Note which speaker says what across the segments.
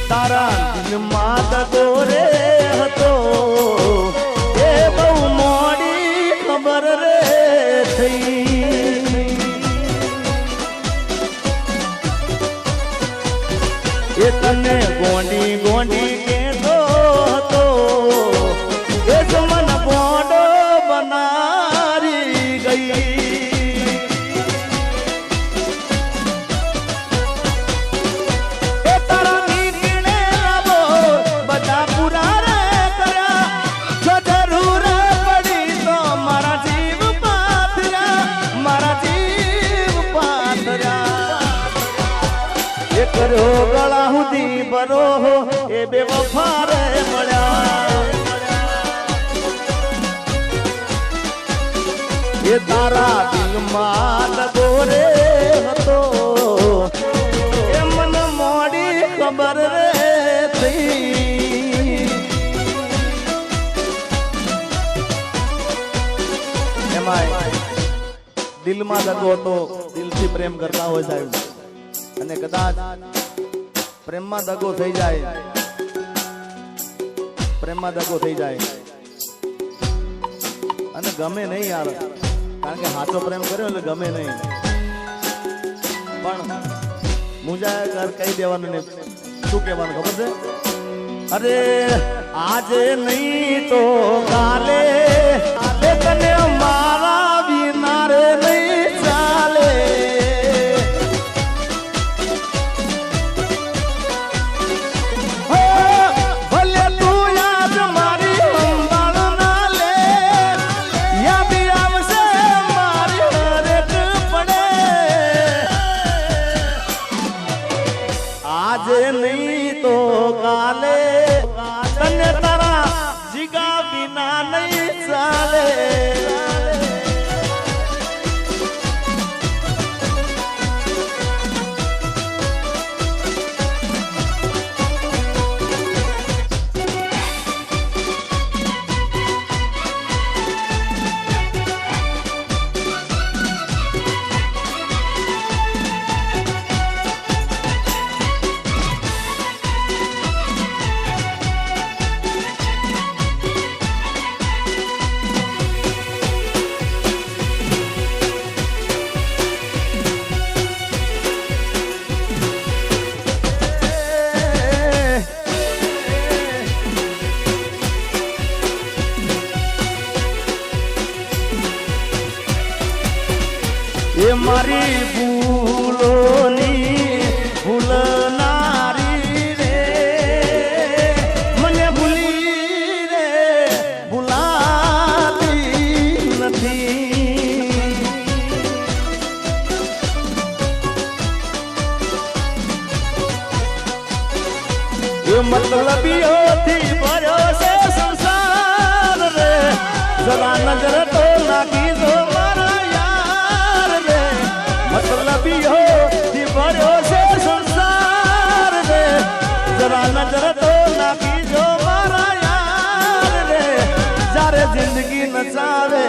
Speaker 1: તારા દિલમાં દગો રે હતો એ બહુ મોડી ખબર રે થઈ એ તને ગોંડી ગોંડી કેતો હતો એ જ મન ગોંડો બનારી ગઈ ગળા સુધી બરો એ બે વફા રે મળ્યા એ તારા દિલમાં દગો રે હતો એ મને મોડી ખબર રે થઈ એમાં દિલમાં દગો હતો દિલથી પ્રેમ કરતા હોય સાહેબ અને કદાચ પ્રેમમાં દગો થઈ જાય અને ગમે નહીં યાર કારણ કે સાચો પ્રેમ કર્યો એટલે ગમે નહીં પણ મુજા કહી દેવાનું ને શું કહેવાનું ખબર છે અરે આજે નહીં તો કાલે તને મારા વિના રે નહીં ચાલે नहीं तो काले तने तारा जिगा बिना नहीं चाले ये मारी भूलोनी भूलनारी रे मने भूली रे भूलाती નથી ये मतलबीઓથી ભર્યો છે સંસાર રે જરા નજર તો નાખી દો मतलबीओ થી ભર્યો છે સંસાર રે જરા નજર તો નાખી જો મારા યાર રે જ્યારે જિંદગી નચાવે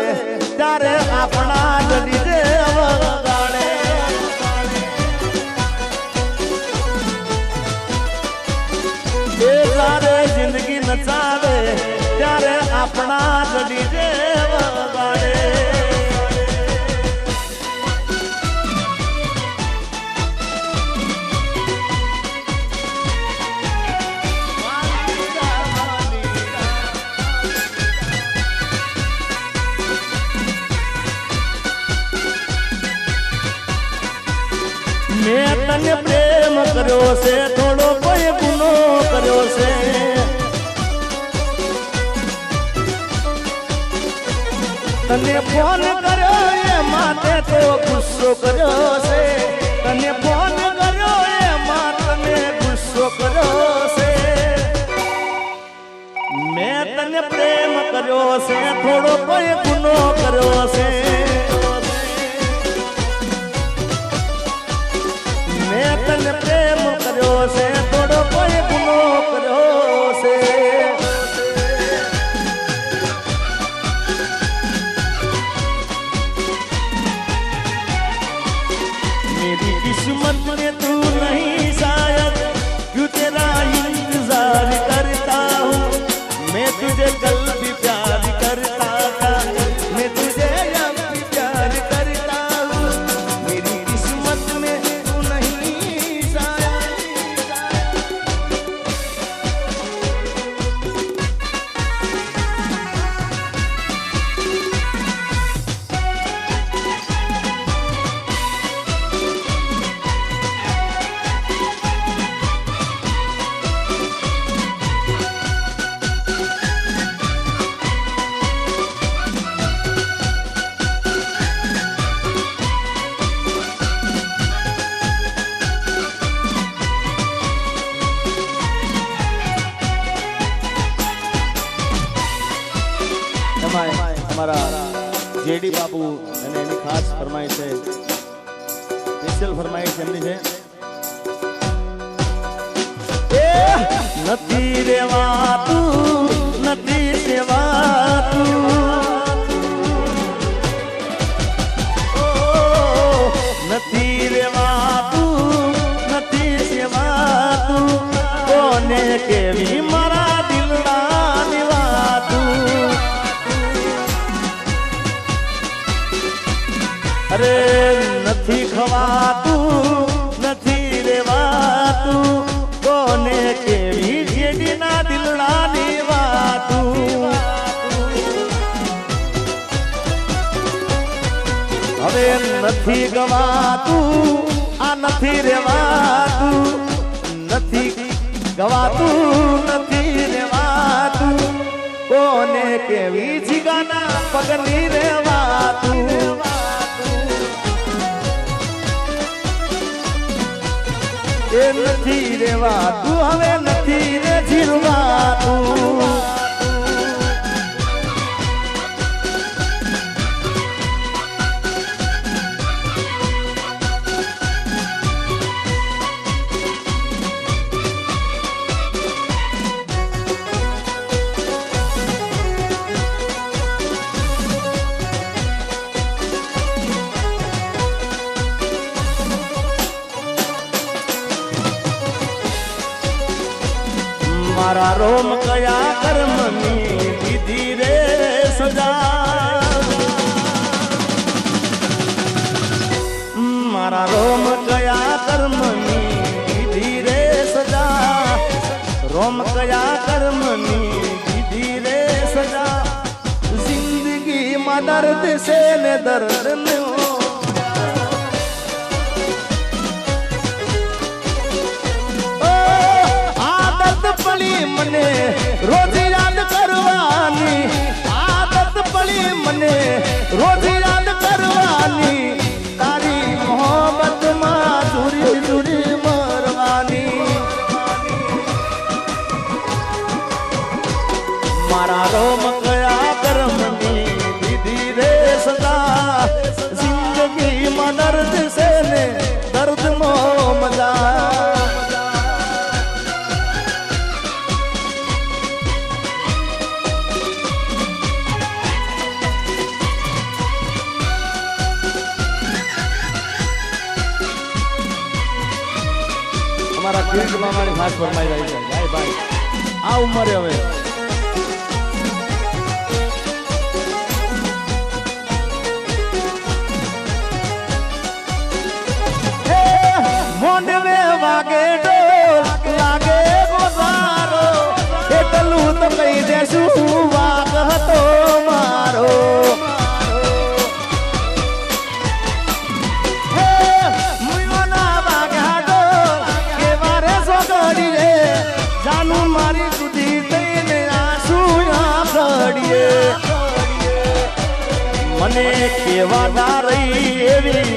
Speaker 1: ત્યારે આપણા જડી રે વગાડે એ જ્યારે જિંદગી નચાવે ત્યારે આપણા જડી રે વગાડે मैं तने प्रेम कर्यो से थोड़ो कोई गुनो कर्यो से तने फोन कर्यो ये माते तो गुस्सो कर्यो से तने फोन कर्यो ये माते गुस्सो कर्यो से मैं तने प्रेम कर्यो से थोड़ो कोई गुनो कर्यो से मैं तने प्रेम कर्यो से थोड़ो कोई गुनो कर्यो से मेरी किस्मत में तू नहीं शायद क्यों तेरा इंतजार करता हूँ, मैं तुझे कल भी प्यार करता था, मैं तुझे अब भी प्यार करता हूँ, मेरी किस्मत में तू नहीं साया। हमारा जेडी बाबू અને એની ખાસ ફરમાઈશ છે, સ્પેશિયલ ફરમાઈશ એમની છે, નથી રેવાતું નથી સેવાતું, નથી રેવાતું નથી સેવાતું, કોને કેવી મારા દિલના નિવાતું, અરે નથી ખવાતું નથી રેવાતું, કોને કેવી જેડીના દિલડાની વાતું, હવે નથી ગવાતું આ નથી રેવાતું, નથી ગવાતું નથી રેવાતું, કોને કેવી જીગાના પગની રેવાતું, એ નથી રેવાતું હવે નથી રે જીરવાતું, મારા રોમ કયા કર્મની દીધી રે સજા, મારા રોમ કયા કર્મની દીધી રે સજા, રોમ કયા કર્મની દીધી રે સજા, જિંદગીમાં દર્દ છે ને દર્દ ને પડી મને રોજ યાદ કરવાની, આદત પડી મને રોજ યાદ કરવાની, તારી મોહબ્બતમાં દૂરી દૂરી મરવાની, મારા રોમ કયા કર્મની દીધી રે સદા, જિંદગીમાં દર્દ છે ને દર્દમાં મજા, हमारा किरीट मामानी खास फरमाई रही है भाई भाई आ उम्र હવે મોંડવે વાગે ઢોલ લાગે ગોસારો, એટલું તો કહી દેશું વાગ હતો મારો, જાનું મારી સુધી થઈને આંસુ આંખડીએ, મને કેવા ના રહી એવી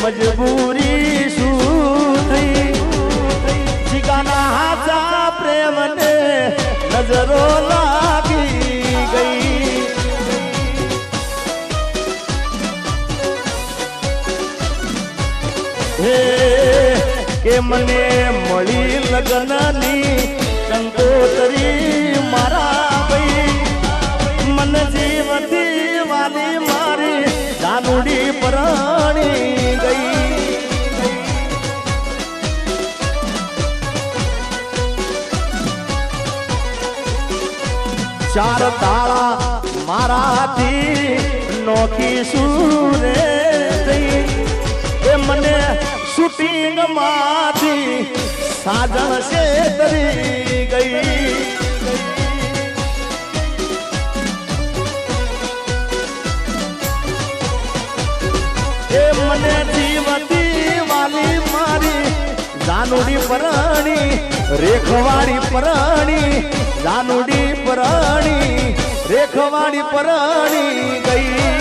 Speaker 1: મજબૂરી શું થઈ, જીગાના હાચા પ્રેમને નજરો લાગી ગઈ, હે કે મને મળી લગ્નની કંકોતરી મારા ભાઈ, મન જીવથી વાલી મારી જાનુડી પરણી ગઈ, ચાર તાળા મારાથી નોખી સુરે થઈ એ મને શૂટિંગ માંથી સાજણ છે તરી ગઈ એ મને જીવતી વાલી મારી જાનુડી પરાણી રેખવાડી પરાણી જાનુડી પરાણી રેખવાડી પરાણી ગઈ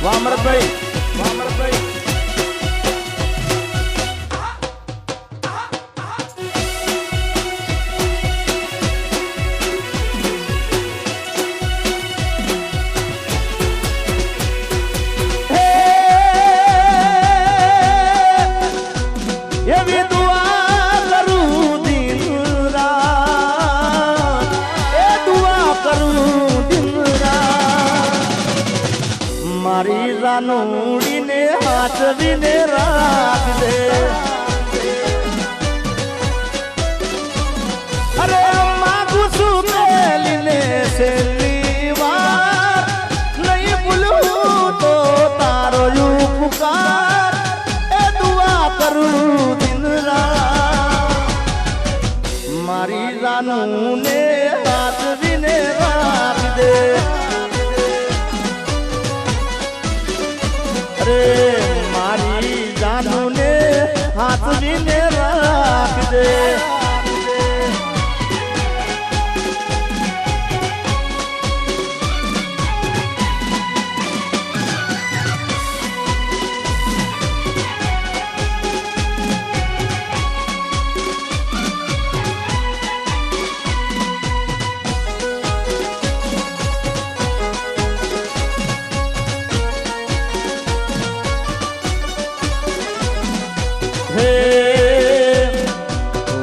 Speaker 1: વામરભાઈ એવી દુઆ કરું દિન રાત એ દુઆ કરું દિન મારી રાનુડીને હાથવીને રાખજે અરે માગું છું પેલીને છેલ્લી વાર નહીં ભૂલું તો તારો ઉપકાર એ દુઆ કરું દિન રાત મારી રાનુને હાથવીને રાખજે અરે મારી જાનુને હાથવીને રાખજે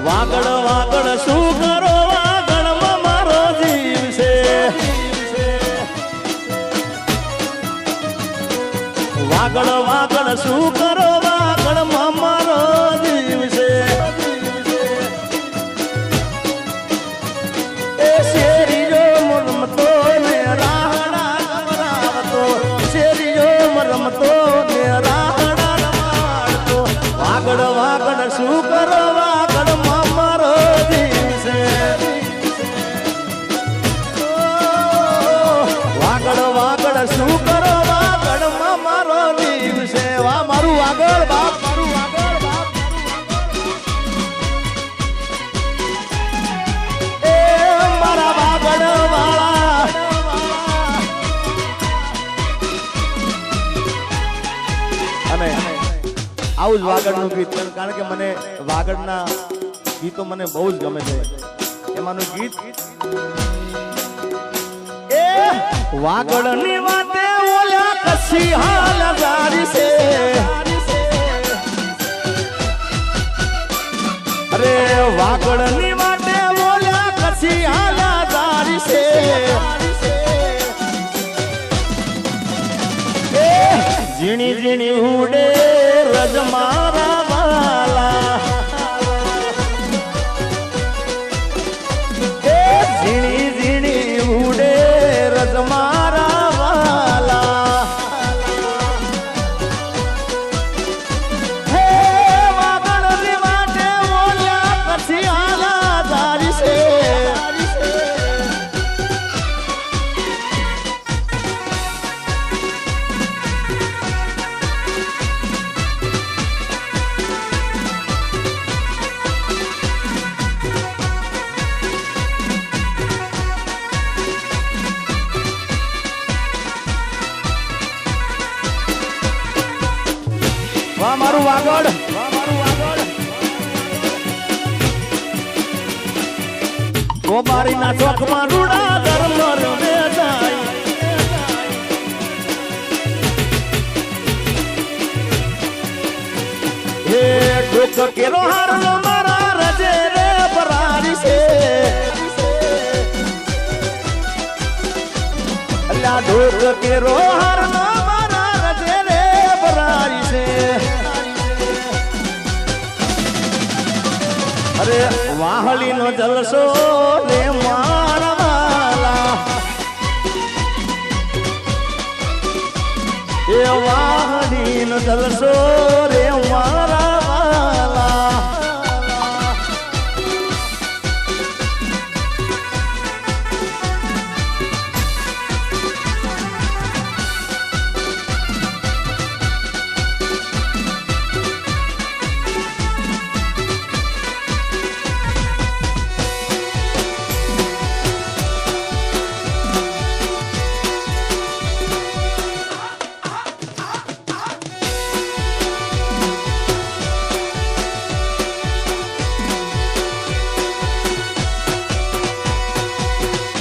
Speaker 1: વાગડ વાગડ શું કરો વાગડમાં મારો જીવ છે વાગડ વાગડ શું કરો વાગડમાં મારો જીવ છે એ શેરીઓ રમતો ને રાહડા રમતો શેરીઓ રમતો ને રાહડા રમાડતો વાગડ વાગડ શું કરો વાગડ મારો જીવ છે વાગડ વાગડ શું કરો વાગડ મારો જીવ છે વા મારું વાગડ બાપ મારું વાગડ બાપ એ મારા વાગડ વાળા અને આવું જ વાગડનું ગીત કારણ કે મને વાગડના ગીતો મને બહુ જ ગમે છે એમાંનું ગીત એ વાગડની વાતે ઓલા કસી હાલ જારી છે અરે વાગડની વાતે ઓલા કસી હાલ જારી છે એ ઝીણી ઝીણી ઉડે રજ મારા વાલા એ ઝીણી ઝીણી ઉડે રજ મારા વાલા હે વાગડની વાટે ઓલ્યા પછી આલા જારી છે વાહ મારું વાગડ ગોબારીના ચોકમાં રૂડા ધર્મ રમે જાય કેરો હારનો મારા રજે રે બરારી છે અલ્યા ઢોક કેરો હારનો મારા રજે રે બરારી છે અરે વાહલી નો જલસો રે મારા વાલા એ વાહલી નો જલસો રે મારા વાલા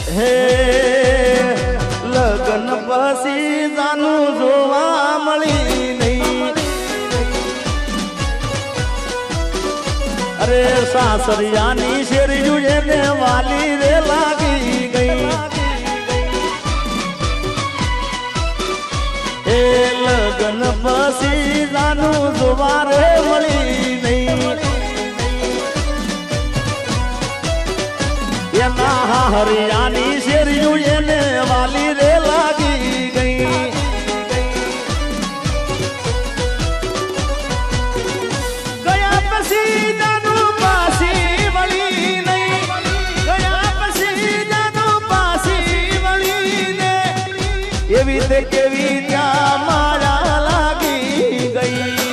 Speaker 1: હે લગન પછી જાનું જોવા મળી નહીં અરે સાસરિયાની શેરીયું એને વાલી રે લાગી ગઈ હે લગન પછી જાનું જોવા રે મળી નહીં હરિયાની શેરીયું એને વાલી રે લાગી ગઈ ગયા પછી જાનું પાછી વળી નહીં ગયા પછી જાનું પાછી વળી ને એવી તે કેવી ત્યાં મારા લાગી ગઈ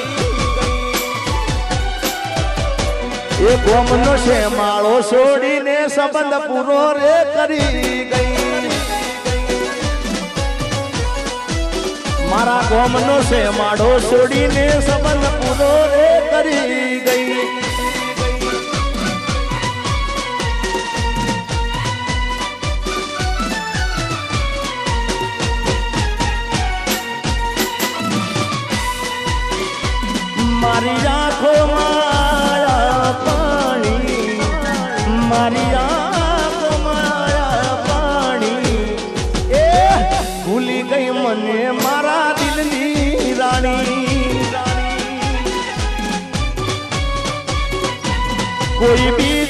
Speaker 1: એ ગોમનો છે માળો છોડીને સંબંધ પૂરો રે કરી ગઈ મારા ગોમનો છે માળો છોડીને સંબંધ પૂરો રે કરી ગઈ મારી આંખોમાં મારી આંખો મારા પાણી એ ભૂલી ગઈ મને મારા દિલની રાણી કોઈ બી